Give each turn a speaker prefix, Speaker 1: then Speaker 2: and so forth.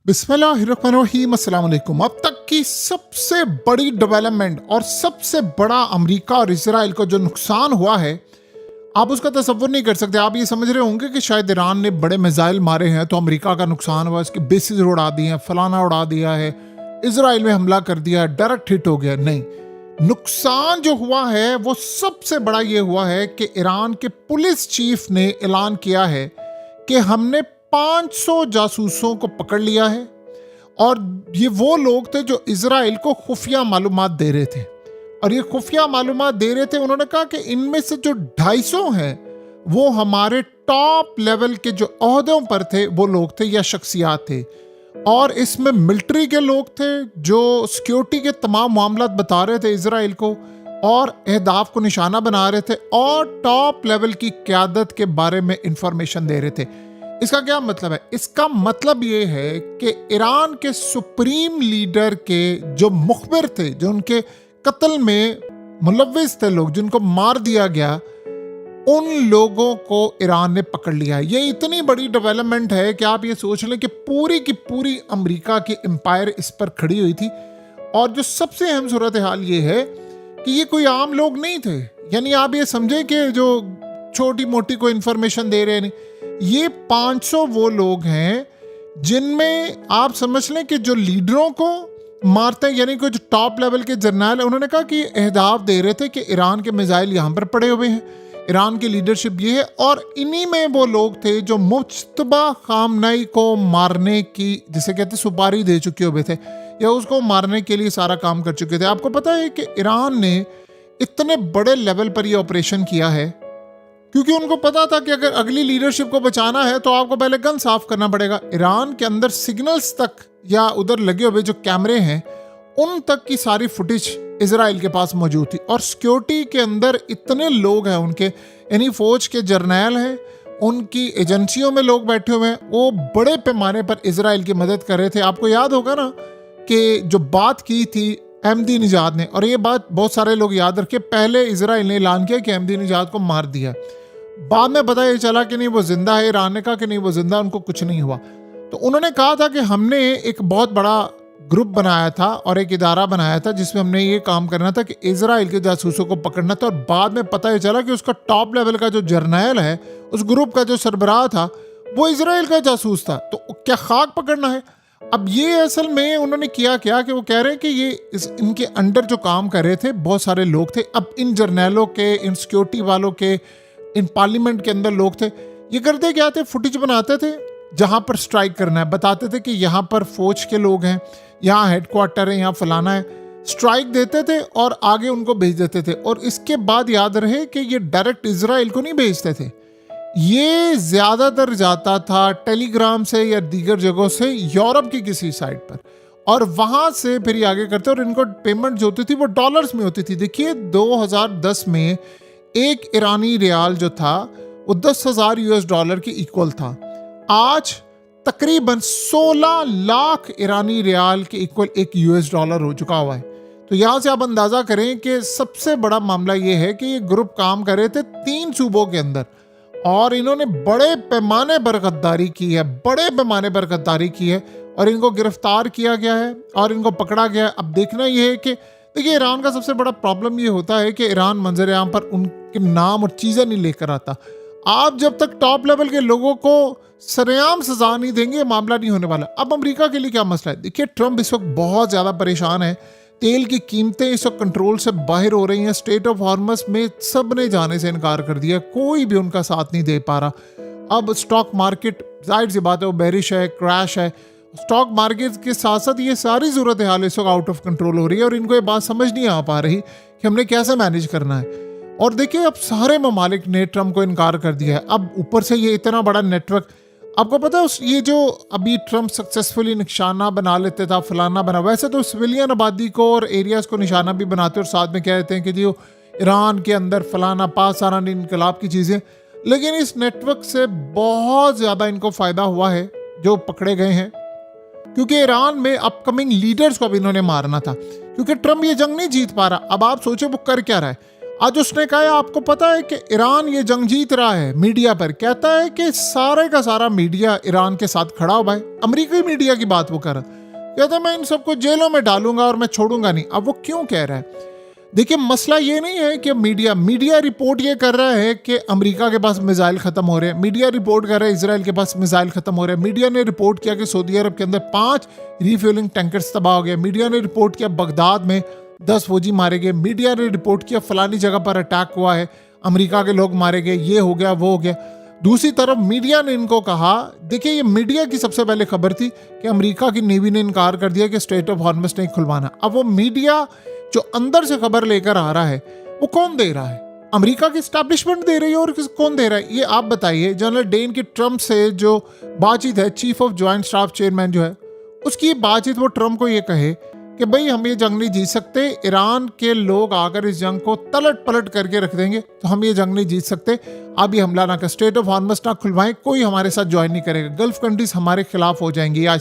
Speaker 1: बिस्मिल्लाहिर्रहमानिर्रहीम, अस्सलाम वालेकुम। अब तक की सबसे बड़ी डेवलपमेंट और सबसे बड़ा अमेरिका और इजराइल को जो नुकसान हुआ है, आप उसका तसव्वुर नहीं कर सकते। आप ये समझ रहे होंगे कि शायद ईरान ने बड़े मिसाइल मारे हैं तो अमेरिका का नुकसान हुआ, इसके बेसिस उड़ा दिए हैं, फलाना उड़ा दिया है, इजराइल में हमला कर दिया है, डायरेक्ट हिट हो गया। नहीं, नुकसान जो हुआ है वो सबसे बड़ा ये हुआ है कि ईरान के पुलिस चीफ ने ऐलान किया है कि हमने 500 जासूसों को पकड़ लिया है और ये वो लोग थे जो इजराइल को खुफिया मालूमात दे रहे थे। और ये खुफिया मालूमात दे रहे थे, उन्होंने कहा कि इनमें से जो 250 हैं वो हमारे टॉप लेवल के जो ओहदों पर थे वो लोग थे या शख्सियात थे। और इसमें मिलिट्री के लोग थे जो सिक्योरिटी के तमाम मामलात बता रहे थे इजराइल को और अहदाफ को निशाना बना रहे थे और टॉप लेवल की क़यादत के बारे में इंफॉर्मेशन दे रहे थे। इसका क्या मतलब है? इसका मतलब ये है कि ईरान के सुप्रीम लीडर के जो मुखबिर थे, जो उनके कत्ल में मुलव्विस थे लोग, जिनको मार दिया गया, उन लोगों को ईरान ने पकड़ लिया है। ये इतनी बड़ी डेवलपमेंट है कि आप ये सोच लें कि पूरी की पूरी अमेरिका की एम्पायर इस पर खड़ी हुई थी। और जो सबसे अहम सूरत हाल ये है कि ये कोई आम लोग नहीं थे। यानी आप ये समझे कि जो छोटी मोटी कोई इंफॉर्मेशन दे रहे नहीं, ये 500 वो लोग हैं जिनमें आप समझ लें कि जो लीडरों को मारते हैं, यानी कुछ टॉप लेवल के जर्नल, उन्होंने कहा कि अहदाफ दे रहे थे कि ईरान के मिसाइल यहाँ पर पड़े हुए हैं, ईरान की लीडरशिप ये है। और इन्हीं में वो लोग थे जो मुश्तबा खामनेई को मारने की, जिसे कहते सुपारी दे चुके हुए थे या उसको मारने के लिए सारा काम कर चुके थे। आपको पता है कि ईरान ने इतने बड़े लेवल पर यह ऑपरेशन किया है क्योंकि उनको पता था कि अगर अगली लीडरशिप को बचाना है तो आपको पहले गन साफ करना पड़ेगा। ईरान के अंदर सिग्नल्स तक या उधर लगे हुए जो कैमरे हैं उन तक की सारी फुटेज इजराइल के पास मौजूद थी। और सिक्योरिटी के अंदर इतने लोग हैं उनके, यानी फौज के जर्नैल हैं, उनकी एजेंसियों में लोग बैठे हुए हैं, वो बड़े पैमाने पर इजराइल की मदद कर रहे थे। आपको याद होगा ना कि जो बात की थी अहमदी निजाद ने, और ये बात बहुत सारे लोग याद रखे, पहले इजराइल ने ऐलान किया कि अहमदी निजाद को मार दिया, बाद में पता ये चला कि नहीं वो जिंदा है। ईरान ने कहा कि नहीं वो जिंदा, उनको कुछ नहीं हुआ। तो उन्होंने कहा था कि हमने एक बहुत बड़ा ग्रुप बनाया था और एक इदारा बनाया था जिसमें हमने ये काम करना था कि इजराइल के जासूसों को पकड़ना था। और बाद में पता ये चला कि उसका टॉप लेवल का जो जर्नैल है, उस ग्रुप का जो सरबराह था, वो इजराइल का जासूस था। तो क्या खाक पकड़ना है? अब ये असल में उन्होंने किया क्या कि वो कह रहे हैं कि ये इनके अंडर जो काम कर रहे थे बहुत सारे लोग थे। अब इन जर्नैलों के, इन सिक्योरिटी वालों के, इन पार्लियामेंट के अंदर लोग थे। ये करते क्या थे? फुटेज बनाते थे जहां पर स्ट्राइक करना है, बताते थे कि यहां पर फौज के लोग हैं, यहाँ हेडक्वार्टर है, यहाँ फलाना है, स्ट्राइक देते थे और आगे उनको भेज देते थे। और इसके बाद याद रहे कि ये डायरेक्ट इजराइल को नहीं भेजते थे, ये ज्यादातर जाता था टेलीग्राम से या दीगर जगहों से यूरोप की किसी साइट पर, और वहां से फिर ये आगे करते। और इनको पेमेंट जो होती थी वो डॉलर्स में होती थी। देखिए 2010 में एक ईरानी रियाल जो था वो 10,000 यूएस डॉलर की इक्वल था। आज तकरीबन 16 लाख ईरानी रियाल के इक्वल एक यूएस डॉलर हो चुका हुआ है। तो यहां से आप अंदाजा करें कि सबसे बड़ा मामला ये है कि ये ग्रुप काम कर रहे थे 3 सूबों के अंदर और इन्होंने बड़े पैमाने पर गद्दारी की है, बड़े पैमाने पर गद्दारी की है और इनको गिरफ्तार किया गया है और इनको पकड़ा गया है। अब देखना यह है कि देखिए ईरान का सबसे बड़ा प्रॉब्लम ये होता है कि ईरान मंजर आम पर उनके नाम और चीज़ें नहीं लेकर आता। आप जब तक टॉप लेवल के लोगों को सरेआम सजा नहीं देंगे मामला नहीं होने वाला। अब अमेरिका के लिए क्या मसला है? देखिए ट्रंप इस वक्त बहुत ज़्यादा परेशान है, तेल की कीमतें इस वक्त कंट्रोल से बाहर हो रही हैं। स्टेट ऑफ हॉर्मस में सब ने जाने से इनकार कर दिया, कोई भी उनका साथ नहीं दे पा रहा। अब स्टॉक मार्केट जाहिर सी बात है वो बेरिश है, क्रैश है। स्टॉक मार्केट के साथ साथ ये सारी सूरत हाल इस वक्त आउट ऑफ कंट्रोल हो रही है और इनको ये बात समझ नहीं आ पा रही कि हमने कैसे मैनेज करना है। और देखिए अब सारे ममालिक ने ट्रंप को इनकार कर दिया है। अब ऊपर से ये इतना बड़ा नेटवर्क, आपको पता है ये जो अभी ट्रंप सक्सेसफुली निशाना बना लेते था, फलाना बना, वैसे तो सिविलियन आबादी को और एरियाज को निशाना भी बनाते और साथ में कह देते हैं कि जो ईरान के अंदर फलाना पाकिस्तान इनकलाब की चीज़ें। लेकिन इस नेटवर्क से बहुत ज़्यादा इनको फ़ायदा हुआ है जो पकड़े गए हैं, क्योंकि ईरान में अपकमिंग लीडर्स को भी इन्होंने मारना था, क्योंकि ट्रंप ये जंग नहीं जीत पा रहा। अब आप सोचो वो कर क्या रहा है। आज उसने कहा है, आपको पता है कि ईरान ये जंग जीत रहा है। मीडिया पर कहता है कि सारे का सारा मीडिया ईरान के साथ खड़ा हुआ है। अमेरिकी मीडिया की बात वो कर रहा, कहता है मैं इन सबको जेलों में डालूंगा और मैं छोड़ूंगा नहीं। अब वो क्यों कह रहा है? देखिए, मसला ये नहीं है कि मीडिया रिपोर्ट ये कर रहा है कि अमेरिका के पास मिसाइल खत्म हो रहे हैं, मीडिया रिपोर्ट कर रहा है इजराइल के पास मिसाइल खत्म हो रहे हैं, मीडिया ने रिपोर्ट किया कि सऊदी अरब के अंदर 5 रिफ्यूलिंग टैंकर्स तबाह हो गए, मीडिया ने रिपोर्ट किया बगदाद में 10 फौजी मारे गए, मीडिया ने रिपोर्ट किया फलानी जगह पर अटैक हुआ है, अमेरिका के लोग मारे गए, ये हो गया वो हो गया। दूसरी तरफ मीडिया ने इनको कहा, देखिए ये मीडिया की सबसे पहले खबर थी कि अमेरिका की नेवी ने इनकार कर दिया कि स्ट्रेट ऑफ हॉर्मस नहीं खुलवाना। अब वो मीडिया जो अंदर से खबर लेकर आ रहा है वो कौन दे रहा है? अमेरिका की एस्टैब्लिशमेंट दे रही है और कौन दे रहा है? ये आप बताइए। जनरल डेन की ट्रम्प से जो बातचीत है, chief of joint staff chairman जो है, उसकी ये बातचीत, वो ट्रम्प को ये कहे कि भाई हम ये जंग नहीं जीत सकते, ईरान के लोग आकर इस जंग को तलट पलट करके रख देंगे, तो हम ये जंग नहीं जीत सकते, आप ये हमला ना कर, स्ट्रेट ऑफ हॉर्मस ना खुलवाएं, कोई हमारे साथ ज्वाइन नहीं करेगा, गल्फ कंट्रीज हमारे खिलाफ हो जाएंगी। आज